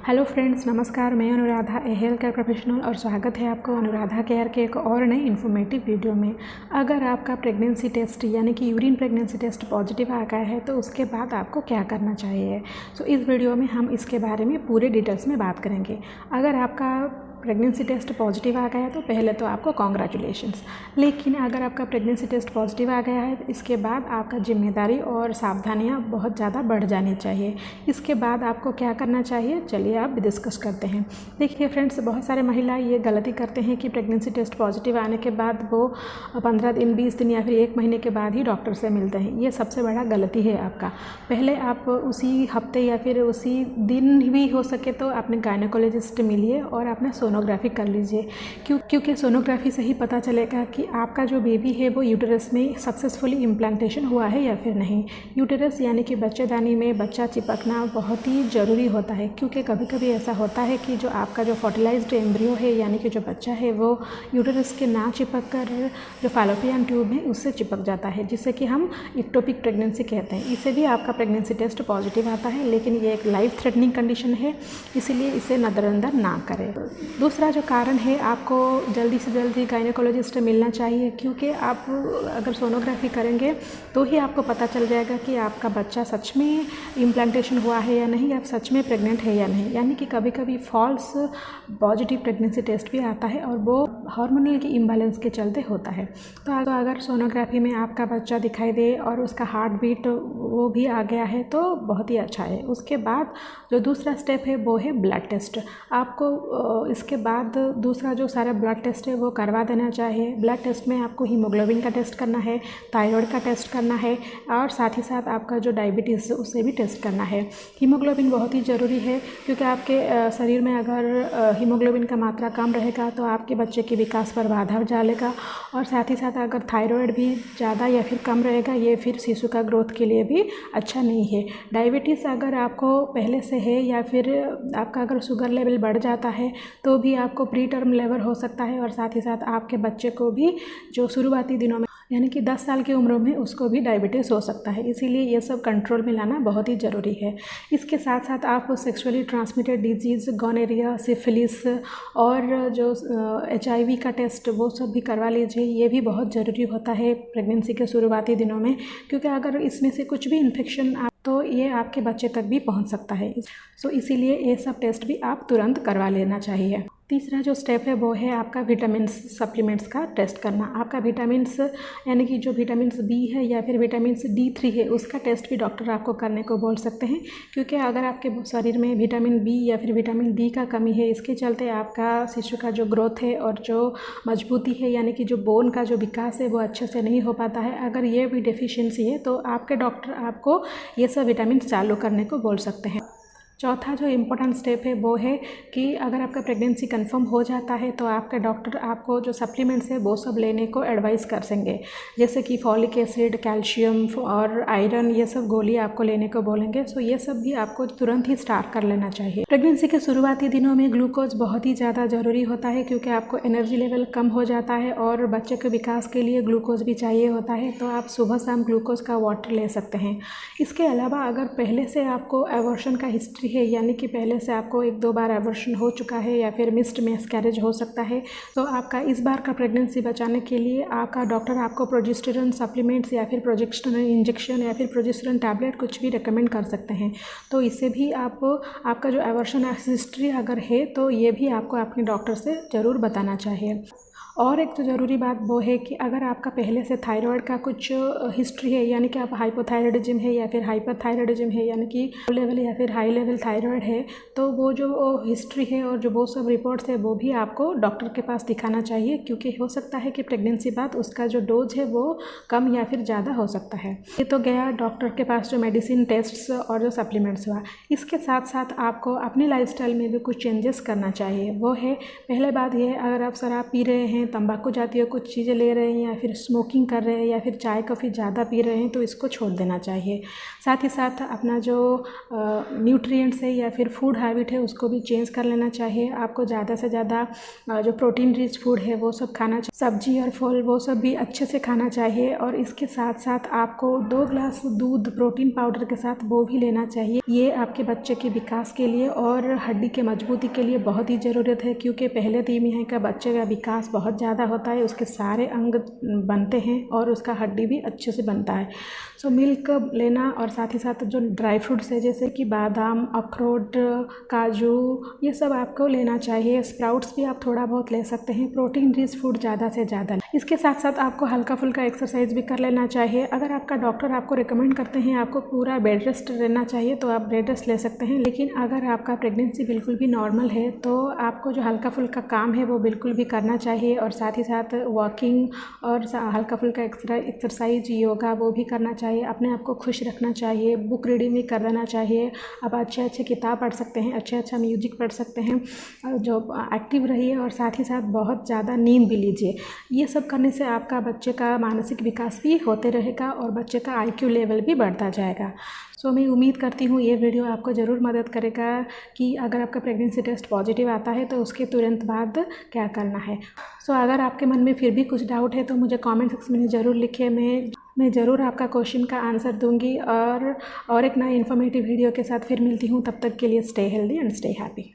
Hello friends, नमस्कार। मैं अनुराधा, ए health care professional, और स्वागत है आपको अनुराधा केयर के एक और नई इन्फॉर्मेटिव वीडियो में। अगर आपका प्रेगनेंसी टेस्ट यानी कि यूरिन प्रेगनेंसी टेस्ट पॉजिटिव आ गया है तो उसके बाद आपको क्या करना चाहिए। इस वीडियो में हम इसके बारे में पूरे डिटेल्स में बात करेंगे। अगर आपका प्रेगनेंसी टेस्ट पॉजिटिव आ गया है तो पहले तो आपको कॉन्ग्रेचुलेशंस। लेकिन अगर आपका प्रेगनेंसी टेस्ट पॉजिटिव आ गया है इसके बाद आपका जिम्मेदारी और सावधानियां बहुत ज़्यादा बढ़ जानी चाहिए। इसके बाद आपको क्या करना चाहिए, चलिए आप डिस्कस करते हैं। देखिए फ्रेंड्स, बहुत सारे महिलाएं ये गलती करते हैं कि प्रेगनेंसी टेस्ट पॉजिटिव आने के बाद वो 15 दिन, 20 दिन या फिर 1 महीने के बाद ही डॉक्टर से मिलते हैं। ये सबसे बड़ा गलती है आपका। पहले आप उसी हफ्ते या फिर उसी दिन भी हो सके तो अपने गायनेकोलॉजिस्ट मिलिए और अपने सोनोग्राफी कर लीजिए, क्योंकि सोनोग्राफी से ही पता चलेगा कि आपका जो बेबी है वो यूटेरस में सक्सेसफुली इम्प्लांटेशन हुआ है या फिर नहीं। यूटेरस यानी कि बच्चेदानी में बच्चा चिपकना बहुत ही ज़रूरी होता है, क्योंकि कभी कभी ऐसा होता है कि जो आपका जो फर्टिलाइज्ड एम्ब्रियो है यानी कि जो बच्चा है वो यूटेरस के ना चिपक कर जो फैलोपियन ट्यूब है उससे चिपक जाता है, जिसे कि हम इक्टोपिक प्रेगनेंसी कहते हैं। इससे भी आपका प्रेगनेंसी टेस्ट पॉजिटिव आता है, लेकिन ये एक लाइफ थ्रेटनिंग कंडीशन है, इसीलिए इसे नज़रअंदाज ना करें। दूसरा जो कारण है, आपको जल्दी से जल्दी गायनेकोलॉजिस्ट से मिलना चाहिए, क्योंकि आप अगर सोनोग्राफी करेंगे तो ही आपको पता चल जाएगा कि आपका बच्चा सच में इम्प्लांटेशन हुआ है या नहीं, आप सच में प्रेग्नेंट है या नहीं। यानी कि कभी कभी फॉल्स पॉजिटिव प्रेगनेंसी टेस्ट भी आता है और वो हार्मोनल की इम्बैलेंस के चलते होता है। तो अगर सोनोग्राफी में आपका बच्चा दिखाई दे और उसका हार्ट बीट वो भी आ गया है तो बहुत ही अच्छा है। उसके बाद जो दूसरा स्टेप है वो है ब्लड टेस्ट। आपको इसके बाद दूसरा जो सारा ब्लड टेस्ट है वो करवा देना चाहिए। ब्लड टेस्ट में आपको हीमोग्लोबिन का टेस्ट करना है, थायराइड का टेस्ट करना है और साथ ही साथ आपका जो डायबिटीज़ उसे भी टेस्ट करना है। हीमोग्लोबिन बहुत ही ज़रूरी है, क्योंकि आपके शरीर में अगर हीमोग्लोबिन का मात्रा कम रहेगा तो आपके बच्चे के विकास पर बाधा डालेगा, और साथ ही साथ अगर थायराइड भी ज़्यादा या फिर कम रहेगा, ये फिर शिशु का ग्रोथ के लिए भी अच्छा नहीं है। डायबिटीज़ अगर आपको पहले से है या फिर आपका अगर शुगर लेवल बढ़ जाता है तो भी आपको प्री टर्म लेवल हो सकता है, और साथ ही साथ आपके बच्चे को भी जो शुरुआती दिनों में यानी कि 10 साल की उम्र में उसको भी डायबिटीज़ हो सकता है। इसीलिए ये सब कंट्रोल में लाना बहुत ही ज़रूरी है। इसके साथ साथ आप sexually transmitted disease, gonorrhoea, syphilis और जो HIV का टेस्ट वो सब भी करवा लीजिए। ये भी बहुत ज़रूरी होता है प्रेगनेंसी के शुरुआती दिनों में, क्योंकि अगर इसमें से कुछ भी इन्फेक्शन तो ये आपके बच्चे तक भी पहुंच सकता है। इसीलिए ये सब टेस्ट भी आप तुरंत करवा लेना चाहिए। तीसरा जो स्टेप है वो है आपका विटामिन्स सप्लीमेंट्स का टेस्ट करना। आपका विटामिन्स यानी कि जो विटामिन्स B है या फिर विटामिन्स D3 है उसका टेस्ट भी डॉक्टर आपको करने को बोल सकते हैं, क्योंकि अगर आपके शरीर में विटामिन B या फिर विटामिन D का कमी है, इसके चलते आपका शिशु का जो ग्रोथ है और जो मजबूती है यानी कि जो बोन का जो विकास है वो अच्छे से नहीं हो पाता है। अगर ये भी डेफिशिएंसी है तो आपके डॉक्टर आपको ये सब विटामिन चालू करने को बोल सकते हैं। चौथा जो इम्पोर्टेंट स्टेप है वो है कि अगर आपका प्रेगनेंसी कंफर्म हो जाता है तो आपके डॉक्टर आपको जो सप्लीमेंट्स है वो सब लेने को एडवाइस कर देंगे, जैसे कि फॉलिक एसिड, कैल्शियम और आयरन, ये सब गोली आपको लेने को बोलेंगे। ये सब भी आपको तुरंत ही स्टार्ट कर लेना चाहिए। प्रेगनेंसी के शुरुआती दिनों में ग्लूकोज बहुत ही ज़्यादा ज़रूरी होता है, क्योंकि आपको एनर्जी लेवल कम हो जाता है और बच्चे के विकास के लिए ग्लूकोज भी चाहिए होता है। तो आप सुबह शाम ग्लूकोज का वाटर ले सकते हैं। इसके अलावा अगर पहले से आपको एबॉर्शन का हिस्ट्री है, यानी कि पहले से आपको 1-2 बार एबॉर्शन हो चुका है या फिर मिस्ड मिसकैरेज हो सकता है, तो आपका इस बार का प्रेगनेंसी बचाने के लिए आपका डॉक्टर आपको प्रोजेस्टेरोन सप्लीमेंट्स या फिर प्रोजेस्टेरोन इंजेक्शन या फिर प्रोजेस्टेरोन टैबलेट कुछ भी रिकमेंड कर सकते हैं। तो इससे भी आपका जो एबॉर्शन हिस्ट्री अगर है तो ये भी आपको अपने डॉक्टर से ज़रूर बताना चाहिए। और एक तो ज़रूरी बात वो है कि अगर आपका पहले से थायराइड का कुछ हिस्ट्री है, यानी कि आप हाइपोथायराइडिज्म है या फिर हाइपरथायराइडिज्म है, यानी कि लो लेवल या फिर हाई लेवल थायराइड है, तो वो जो हिस्ट्री है और जो वो सब रिपोर्ट्स है वो भी आपको डॉक्टर के पास दिखाना चाहिए, क्योंकि हो सकता है कि प्रेगनेंसी बाद उसका जो डोज है वो कम या फिर ज़्यादा हो सकता है। ये तो गया डॉक्टर के पास जो मेडिसिन, टेस्ट्स और जो सप्लीमेंट्स हुआ। इसके साथ साथ आपको अपने लाइफस्टाइल में भी कुछ चेंजेस करना चाहिए। वो है, पहले बात ये है, अगर आप शराब पी रहे हैं हैं, तंबाकू जातीय कुछ चीज़ें ले रहे हैं या फिर स्मोकिंग कर रहे हैं या फिर चाय कॉफ़ी ज़्यादा पी रहे हैं तो इसको छोड़ देना चाहिए। साथ ही साथ अपना जो न्यूट्रिएंट्स है या फिर फूड हैबिट है उसको भी चेंज कर लेना चाहिए। आपको ज़्यादा से ज़्यादा जो प्रोटीन रिच फूड है वो सब खाना चाहिए, सब्जी और फल वो सब भी अच्छे से खाना चाहिए। और इसके साथ साथ आपको 2 ग्लास दूध प्रोटीन पाउडर के साथ वो भी लेना चाहिए। ये आपके बच्चे के विकास के लिए और हड्डी के मजबूती के लिए बहुत ही ज़रूरत है, क्योंकि पहले 3 महीने का बच्चे का विकास बहुत ज़्यादा होता है, उसके सारे अंग बनते हैं और उसका हड्डी भी अच्छे से बनता है। सो मिल्क लेना और साथ ही साथ जो ड्राई फ्रूट्स है जैसे कि बादाम, अखरोट, काजू, ये सब आपको लेना चाहिए। स्प्राउट्स भी आप थोड़ा बहुत ले सकते हैं। प्रोटीन रिच फूड ज़्यादा से ज़्यादा। इसके साथ साथ आपको हल्का फुल्का एक्सरसाइज भी कर लेना चाहिए। अगर आपका डॉक्टर आपको रिकमेंड करते हैं आपको पूरा बेड रेस्ट लेना चाहिए तो आप बेड रेस्ट ले सकते हैं, लेकिन अगर आपका प्रेगनेंसी बिल्कुल भी नॉर्मल है तो आपको जो हल्का फुल्का काम है वो बिल्कुल भी करना चाहिए। और साथ ही साथ वॉकिंग और हल्का फुल्का एक्सरसाइज, योगा वो भी करना चाहिए। अपने आप को खुश रखना चाहिए। बुक रीडिंग भी कर देना चाहिए। आप अच्छे अच्छे किताब पढ़ सकते हैं, अच्छा म्यूजिक पढ़ सकते हैं, जो एक्टिव रहिए। और साथ ही साथ बहुत ज़्यादा नींद भी लीजिए। ये सब करने से आपका बच्चे का मानसिक विकास भी होते रहेगा और बच्चे का IQ लेवल भी बढ़ता जाएगा। सो मैं उम्मीद करती हूँ ये वीडियो आपको ज़रूर मदद करेगा कि अगर आपका प्रेगनेंसी टेस्ट पॉजिटिव आता है तो उसके तुरंत बाद क्या करना है। सो अगर आपके मन में फिर भी कुछ डाउट है तो मुझे कमेंट सेक्शन में ज़रूर लिखिए। मैं ज़रूर आपका क्वेश्चन का आंसर दूंगी और एक नए इन्फॉर्मेटिव वीडियो के साथ फिर मिलती हूँ। तब तक के लिए stay healthy and stay happy.